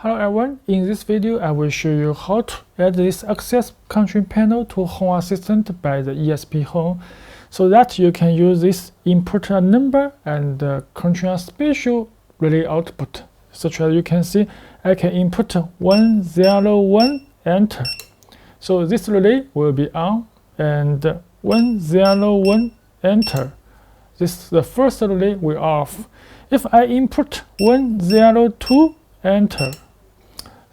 Hello everyone, in this video I will show you how to add this access control panel to Home Assistant by the ESPHome, so that you can use this input a number and control a special relay output. Such as you can see, I can input 101 enter. So this relay will be on, and 101 enter. The first relay will off. If I input 102 enter,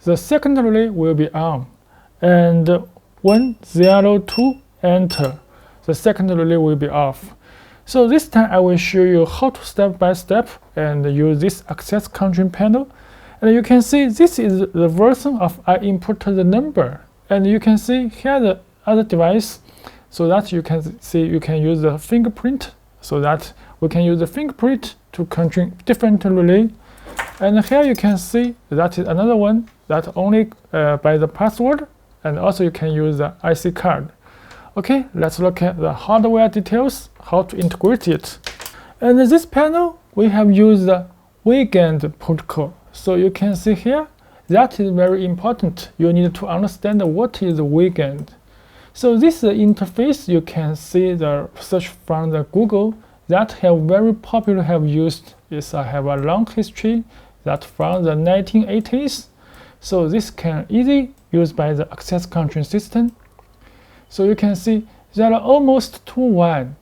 the second relay will be on, and 102 enter, the second relay will be off. So this time I will show you how to step by step and use this access control panel. And you can see this is the version of I input the number, and you can see here the other device, so that you can see you can use the fingerprint, so that we can use the fingerprint to control different relay. And here you can see that is another one that only by the password, and also you can use the IC card. Okay, let's look at the hardware details, how to integrate it. And in this panel, we have used the Wiegand protocol. So you can see here, that is very important. You need to understand what is Wiegand. So this interface, you can see the search from the Google that have very popular have used is have a long history that from the 1980s. So this can easily used by the access control system. So you can see there are almost 2-1.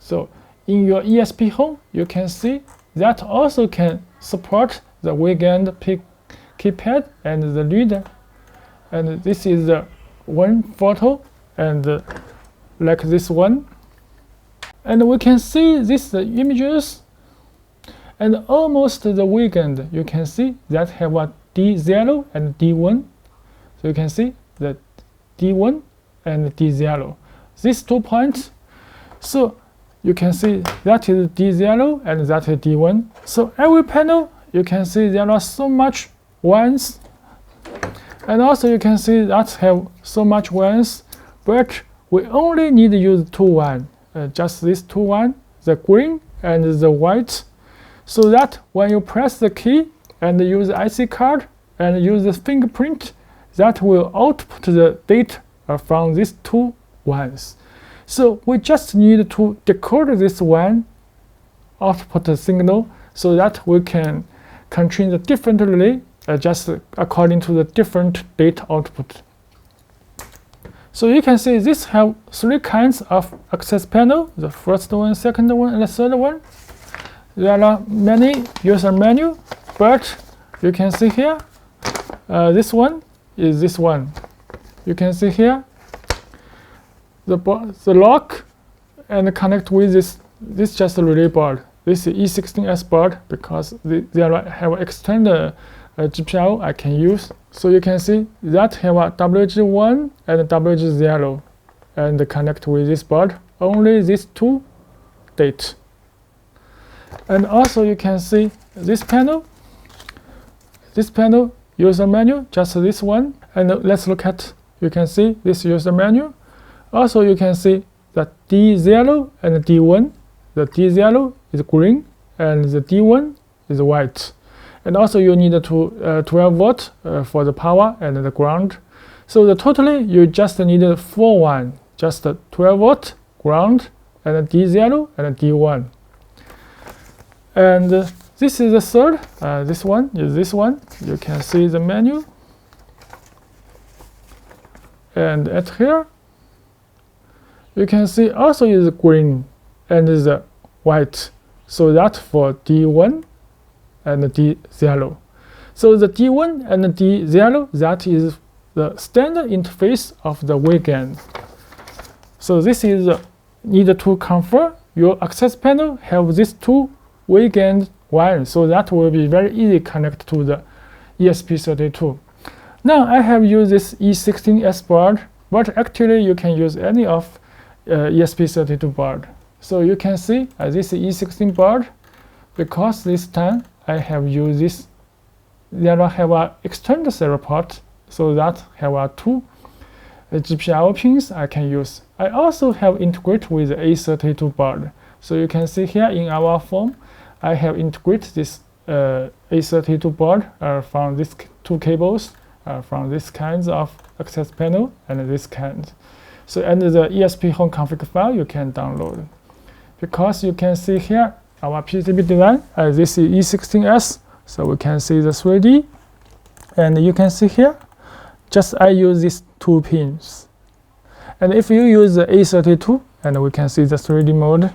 So in your ESPHome, you can see that also can support the Wiegand keypad and the reader. And this is the one photo, and like this one. And we can see these images, and almost the Wiegand, you can see that have a D0 and D1. So you can see the D1 and D0. These 2 points. So you can see that is D0 and that is D1. So every panel, you can see there are so much ones. And also you can see that have so much ones, but we only need to use 2-1. Just these 2-1, the green and the white. So that when you press the key and use the IC card and use the fingerprint, that will output the data from these 2 ones. So we just need to decode this one output signal, so that we can control the different relay just according to the different data output. So you can see this have 3 kinds of access panel, the first one, second one, and the third one. There are many user menu, but you can see here, this one is this one. You can see here, the lock and connect with this just a relay board. This is E16S board because they have extended GPIO I can use. So you can see that have a WG1 and WG0, and connect with this board only these 2 dates. And also you can see this panel user menu, just this one. And let's look at, you can see this user menu. Also you can see that D0 and D1. The D0 is green and the D1 is white. And also you need to 12 volt for the power and the ground. So the totally you just need 4-1, just 12 volt, ground, and D0 and D1. And this is the third. This one is this one. You can see the menu. And at here, you can see also is green and is white. So that for D1 and D0. So the D1 and D0, that is the standard interface of the Wiegand. So this is need to confirm your access panel have these 2 Wiegand wires, so that will be very easy connect to the ESP32. Now I have used this E16S board, but actually you can use any of ESP32 board. So you can see this E16 board, because this time I have used this. There have a external serial port, so that have 2 GPIO pins I can use. I also have integrated with the A32 board. So you can see here in our form, I have integrated this A32 board from this two cables from this kinds of access panel and this kind. So and the ESPHome config file you can download. Because you can see here our PCB design, this is E16S, so we can see the 3D. And you can see here, just I use these two pins. And if you use the A32, and we can see the 3D mode.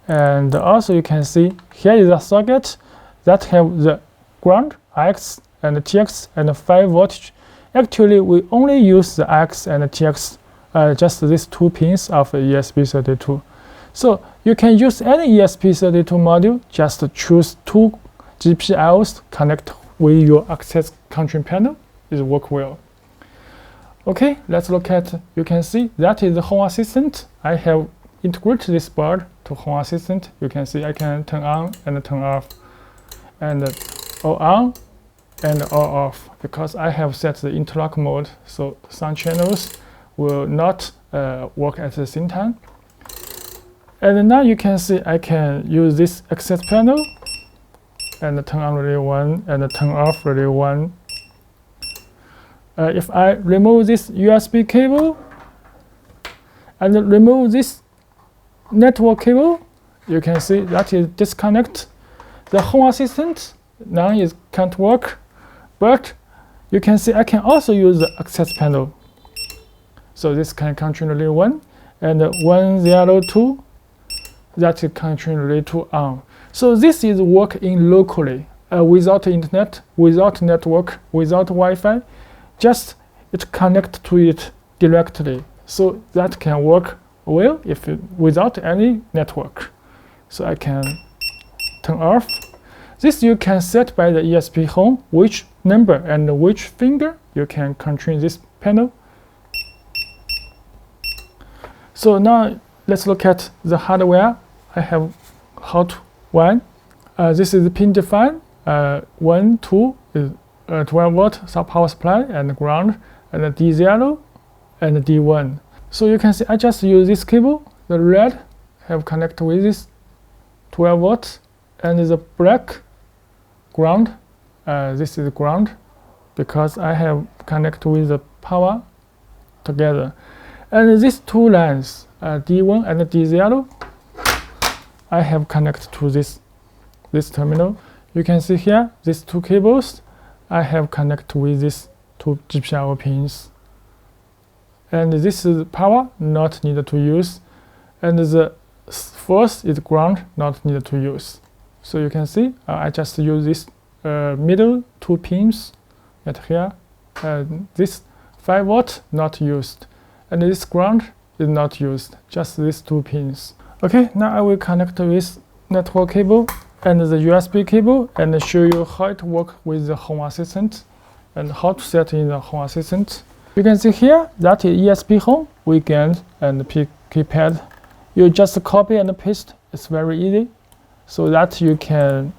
And also you can see here is a socket that have the ground, X and TX and 5 voltage. Actually, we only use the X and TX, just these two pins of ESP32. So you can use any ESP32 module, just choose two GPIOs, connect with your access control panel, it works well. Okay, let's look at, you can see that is the Home Assistant. I have integrated this board to Home Assistant. You can see I can turn on and turn off, and all on and all off, because I have set the interlock mode, so some channels will not work at the same time. And now you can see I can use this access panel and turn on relay 1 and turn off relay 1. If I remove this USB cable and remove this network cable, you can see that is disconnect. The Home Assistant now it can't work, but you can see I can also use the access panel. So this can control relay 1 and 102. That is control relay 2 on. So this is working locally, without internet, without network, without Wi-Fi. Just it connect to it directly. So that can work well if without any network. So I can turn off. This you can set by the ESPHome which number and which finger you can control this panel. So now let's look at the hardware. I have hot one. This is the pin define. 1, 2 is 12 volt power supply and ground, and D0 and D1. So you can see I just use this cable. The red have connected with this 12 volt, and the black ground. This is ground because I have connected with the power together. And these two lines, D1 and D0, I have connected to this terminal. You can see here these two cables I have connected with these two GPIO pins. And this is power not needed to use, and the fourth is ground not needed to use. So you can see I just use this middle two pins at here. This 5 volt not used, and this ground is not used, just these two pins. Okay, now I will connect this network cable and the USB cable and show you how it works with the Home Assistant and how to set in the Home Assistant. You can see here that is ESPHome, Wiegand, and keypad. You just copy and paste. It's very easy, so that you can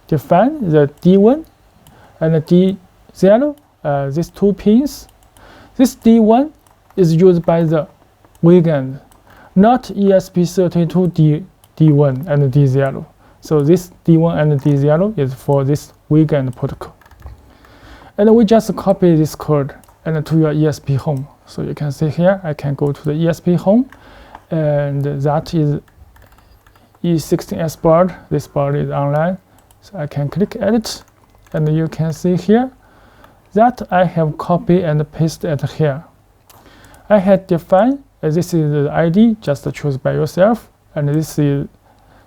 define the D1 and the D0, these two pins. This D1 is used by the Wiegand, not ESP32 D1 and D0. So this D1 and D0 is for this Wiegand protocol. And we just copy this code and to your ESPHome. So you can see here, I can go to the ESPHome, and that is E16S board. This board is online. So I can click edit, and you can see here that I have copy and paste it here. I had defined, this is the ID, just choose by yourself, and this is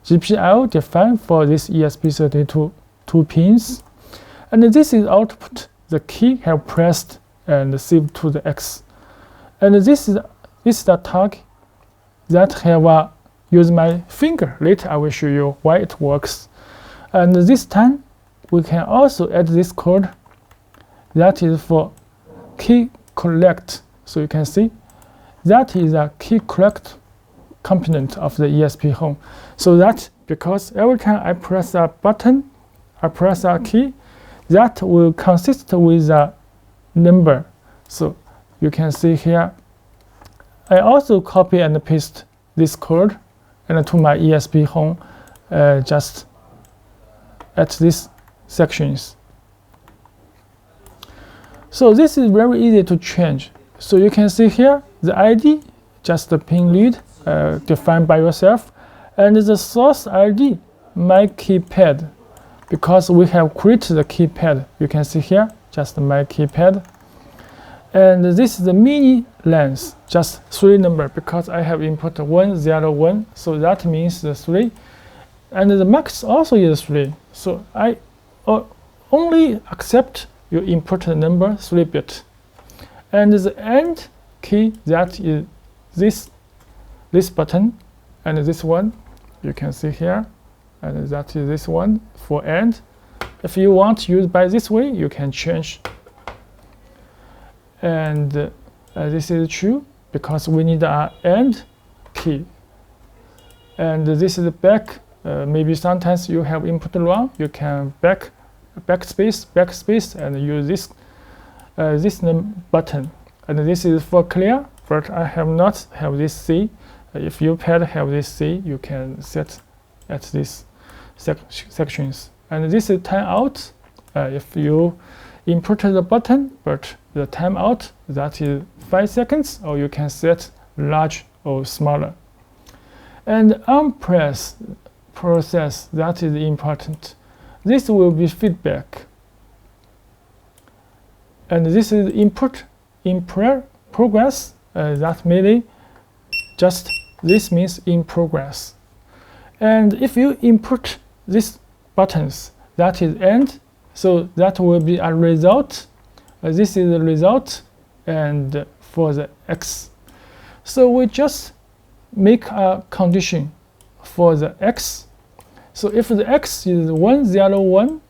GPIO defined for this ESP32 two pins, and this is output. The key have pressed and saved to the X, and this is the tag that have use my finger. Later I will show you why it works. And this time we can also add this code that is for key collect. So you can see that is a key collect component of the ESPHome. So that because every time I press a button, I press a key, that will consist with a number. So you can see here, I also copy and paste this code and to my ESPHome, just at these sections. So this is very easy to change. So you can see here the ID, just the pin lead defined by yourself, and the source ID, my keypad, because we have created the keypad. You can see here just my keypad, and this is the mini length, just 3 number, because I have input 101, so that means the 3, and the max also is 3. So I only accept you input the number 3-bit, and the end key, that is this button and this one, you can see here, and that is this one for end. If you want to use by this way, you can change. And this is true because we need an end key. And this is the back. Maybe sometimes you have input wrong, you can backspace, and use this button. And this is for clear, but I have not have this C. If your pad have this C, you can set at these sections. And this is timeout. If you input the button, but the timeout, that is 5 seconds, or you can set large or smaller. And unpress process, that is important. This will be feedback. And this is input in progress. That merely just this means in progress. And if you input these buttons, that is end, so that will be a result. This is the result, and for the X. So we just make a condition for the X. So if the X is 101,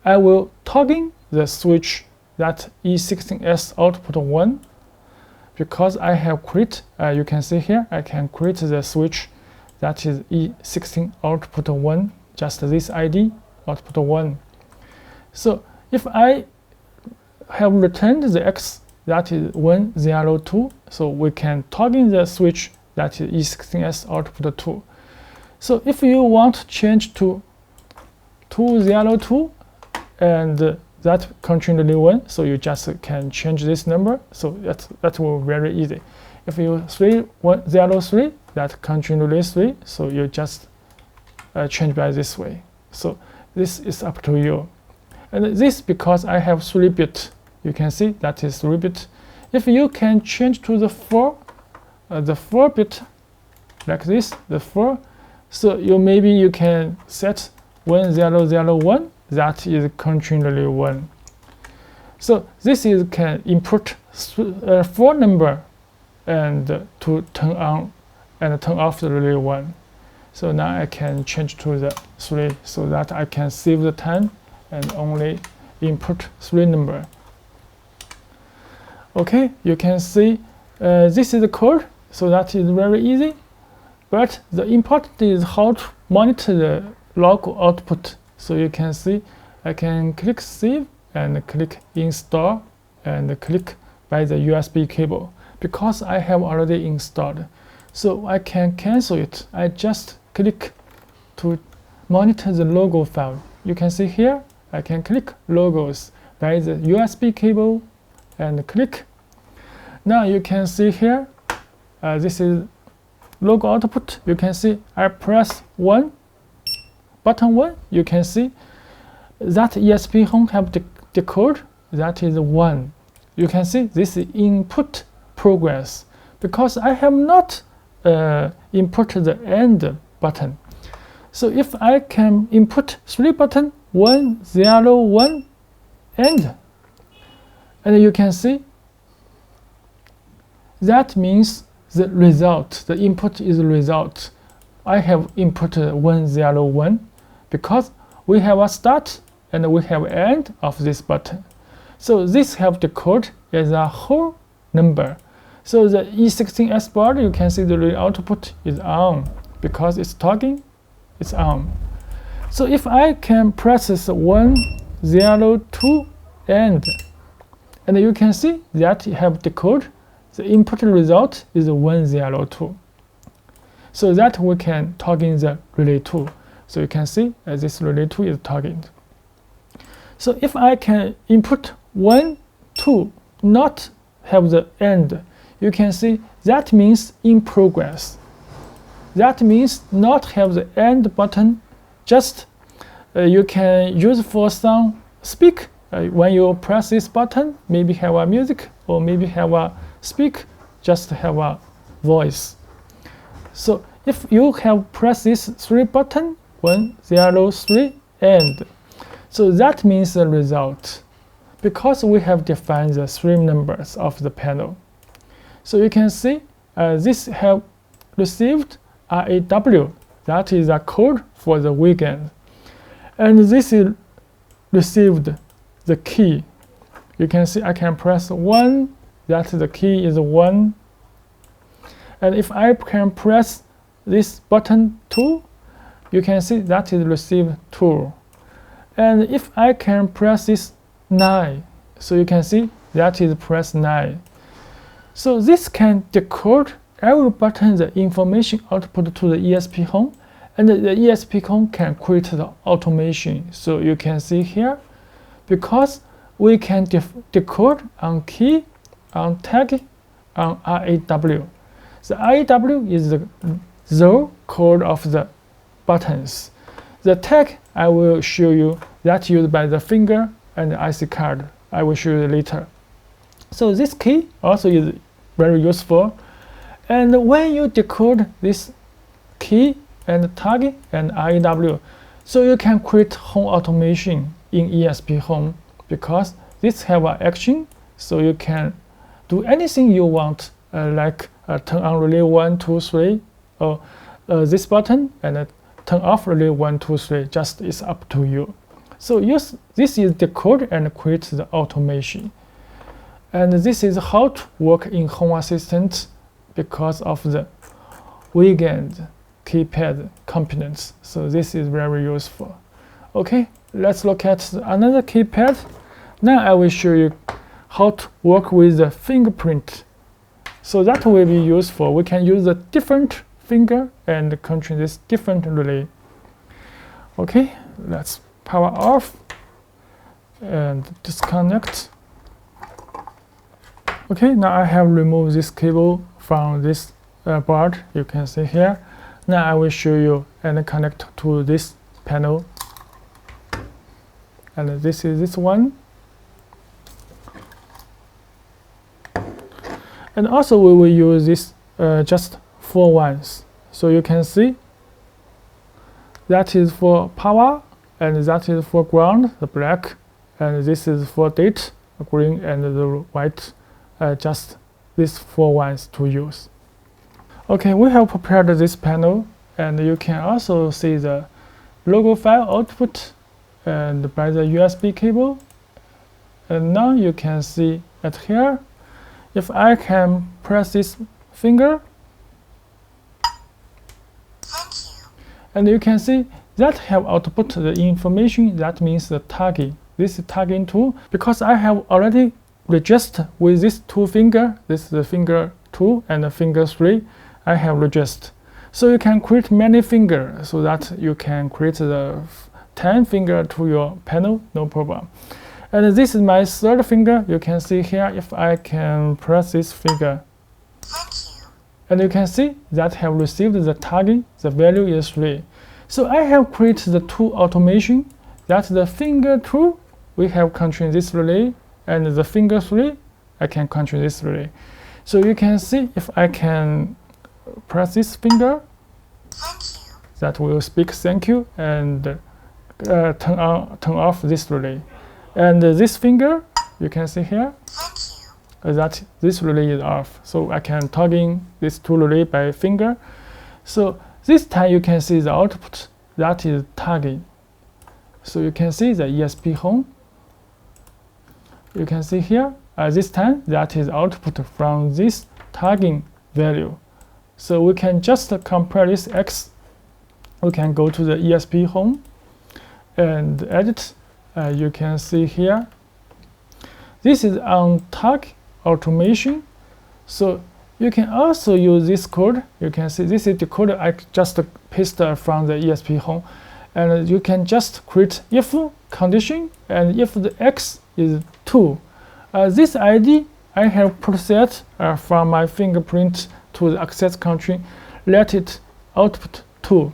I will toggle the switch that E16S output 1, because I have create, you can see here, I can create the switch that is E16 output 1, just this ID, output 1. So if I have returned the X that is 102, so we can toggle the switch that is E16S output 2. So if you want to change to 202 and that continually 1, so you just can change this number. So that will be very easy. If you 3103, that continually 3, so you just change by this way. So this is up to you. And this because I have 3-bit, you can see that is 3-bit. If you can change to the 4-bit like this, the 4, so maybe you can set 1001. That is continually 1. So this is can input 4 number and to turn on and turn off the relay 1. So now I can change to the 3 so that I can save the time and only input 3 number. Okay, you can see this is the code, so that is very easy. But the important is how to monitor the log output. So you can see I can click save and click install and click by the USB cable because I have already installed. So I can cancel it. I just click to monitor the logo file. You can see here I can click logos by the USB cable and click. Now you can see here this is logo output. You can see I press 1. Button 1, you can see that ESPHome have the code that is 1. You can see this is input progress because I have not input the end button. So if I can input 3 button 101 end, and you can see that means the result, the input is the result. I have inputted 101 because we have a start and we have end of this button. So this have the code as a whole number. So the E16S board, you can see the relay output is on because it's talking, it's on. So if I can press 102 end, and you can see that you have the code, the input result is 102. So that we can toggle the relay 2. So you can see this relay 2 is toggling. So if I can input 1, 2, not have the end, you can see that means in progress. That means not have the end button, just you can use for some speak. When you press this button, maybe have a music or maybe have a speak, just have a voice. So if you have pressed this 3 button, 1, 0, 3, end. So that means the result, because we have defined the 3 numbers of the panel. So you can see this have received RAW, that is a code for the Wiegand. And this is received the key. You can see I can press 1, that the key is 1. And if I can press this button 2, you can see that is received 2. And if I can press this 9, so you can see that is press 9. So this can decode every button the information output to the ESPHome, and the ESPHome can create the automation. So you can see here, because we can decode on key, on tag, on RAW. The RAW is the code of the buttons. The tag I will show you that used by the finger and the IC card. I will show you later. So this key also is very useful. And when you decode this key and tag and RAW, so you can create home automation in ESPHome, because this have an action, so you can do anything you want, like turn on relay 1, 2, 3, or this button, and turn off relay 1, 2, 3. Just it's up to you. So use this is decode and create the automation. And this is how to work in Home Assistant because of the Wiegand keypad components. So this is very useful. Okay, let's look at another keypad. Now I will show you how to work with the fingerprint. So that will be useful. We can use a different finger and control this different relay. Okay, let's power off and disconnect. Okay, now I have removed this cable from this board. You can see here. Now I will show you and connect to this panel. And this is this one. And also we will use this just 4 ones. So you can see that is for power, and that is for ground, the black, and this is for date, the green, and the white. Just these 4 ones to use. Okay, we have prepared this panel, and you can also see the logo file output and by the USB cable. And now you can see it here. If I can press this finger, and you can see that have output the information. That means the tagging. This is tagging tool, because I have already registered with this 2 finger. This is the finger 2 and the finger 3. I have registered. So you can create many fingers, so that you can create the 10 finger to your panel, no problem. And this is my 3rd finger. You can see here, if I can press this finger, and you can see that have received the tagging. The value is 3. So I have created the 2 automation. That's the finger 2, we have control this relay, and the finger 3, I can control this relay. So you can see if I can press this finger, that will speak thank you, and turn off this relay. And this finger, you can see here, that this relay is off. So I can tagging these 2 relay by finger. So this time you can see the output, that is tagging. So you can see the ESPHome. You can see here, this time that is output from this tagging value. So we can just compare this X. We can go to the ESPHome and edit. You can see here, this is on tag automation. So you can also use this code. You can see this is the code I just pasted from the ESPHome. and you can just create if condition, and if the x is 2. This ID I have preset from my fingerprint to the access country, let it output 2.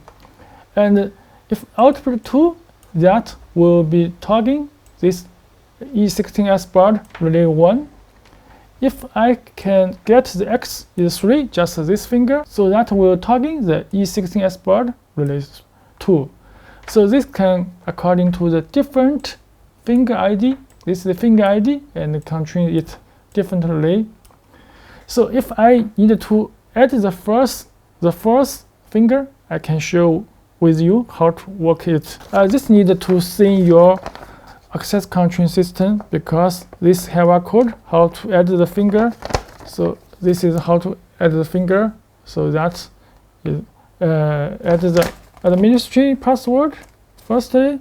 And if output 2, that will be tagging this E16S baud relay 1. If I can get the X is 3, just this finger, so that will tagging the E16S baud relay 2. So this can, according to the different finger ID, this is the finger ID, and country it different relay. So if I need to add the first finger, I can show with you how to work it. This need to see your access control system, because this have a code how to add the finger. So this is how to add the finger. So that is add the administrator password. Firstly,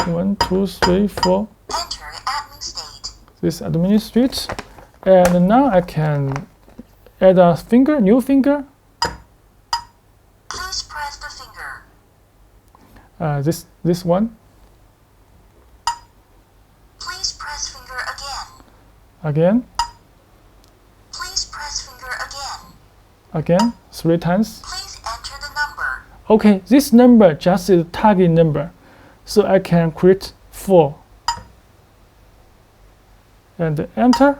1, 2, 3, 4. Enter admin state. This administrate, and now I can add a finger, new finger. Please press the finger. This one. Please press finger again. Again. Please press finger again. Again, 3 times. Please enter the number. Okay, this number just is target number, so I can create 4. And enter.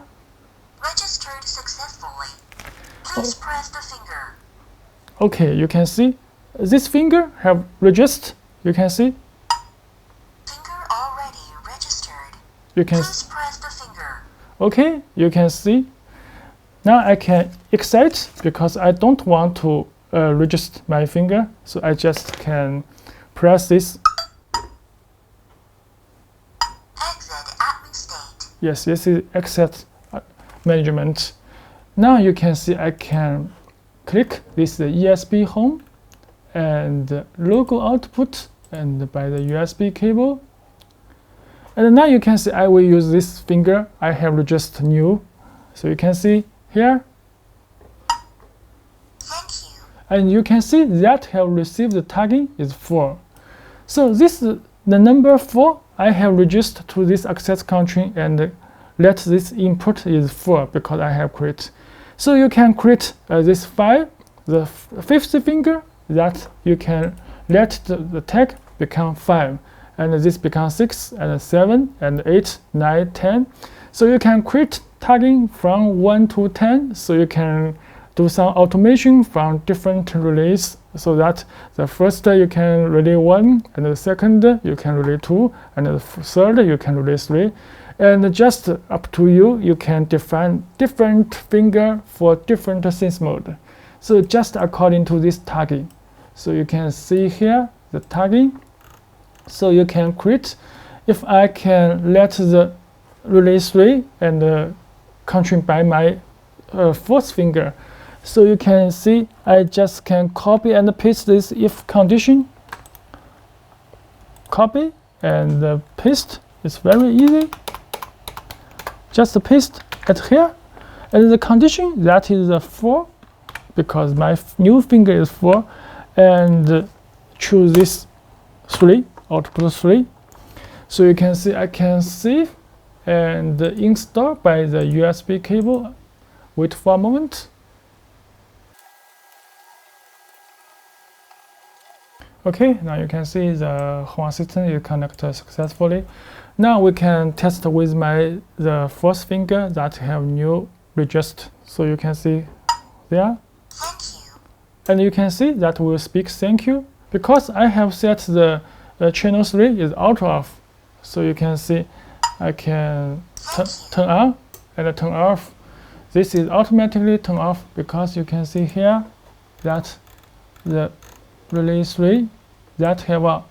Registered successfully. Please press the finger. Okay, you can see this finger have registered. You can see. Finger already registered. You can. Please press the finger. Okay, you can see. Now I can exit because I don't want to register my finger, so I just can press this. Exit admin state. Yes, this is exit management. Now you can see I can click this ESPHome and logo output and by the USB cable. And now you can see I will use this finger. I have registered new. So you can see here. Thank you. And you can see that have received the tagging is 4. So this the number 4 I have registered to this access country, and let this input is 4 because I have created. So you can create this 5, the 5th finger, that you can let the tag become 5, and this becomes 6 and 7 and 8, 9, 10. So you can create tagging from 1 to 10. So you can do some automation from different relays, so that the first you can relay 1, and the second you can relay 2, and the third you can relay 3. And just up to you, you can define different finger for different sense mode. So just according to this tagging. So you can see here the tagging. So you can create, if I can let the relay 3 and country by my 4th finger. So you can see I just can copy and paste this if condition. Copy and paste. It's very easy. Just paste it here, and the condition that is 4, because my new finger is 4, and choose this 3, output 3. So you can see I can save and install by the USB cable. Wait for a moment. Okay, now you can see the Home Assistant is connected successfully. Now we can test with the 4th finger that have new register. So you can see there. Thank you. And you can see that will speak thank you. Because I have set the channel 3 is auto off. So you can see I can turn on and turn off. This is automatically turn off because you can see here that the relay 3 that have a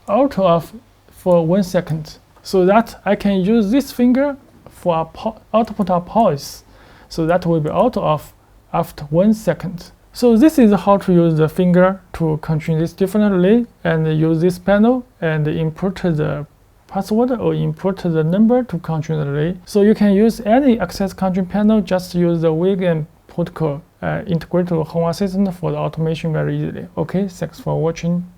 auto off for 1 second, so that I can use this finger for output a pulse, so that will be auto off after 1 second. So this is how to use the finger to control this different relay and use this panel and input the password or input the number to control the relay. So you can use any access control panel, just use the Wiegand protocol integrate to Home Assistant for the automation very easily. Okay, thanks for watching.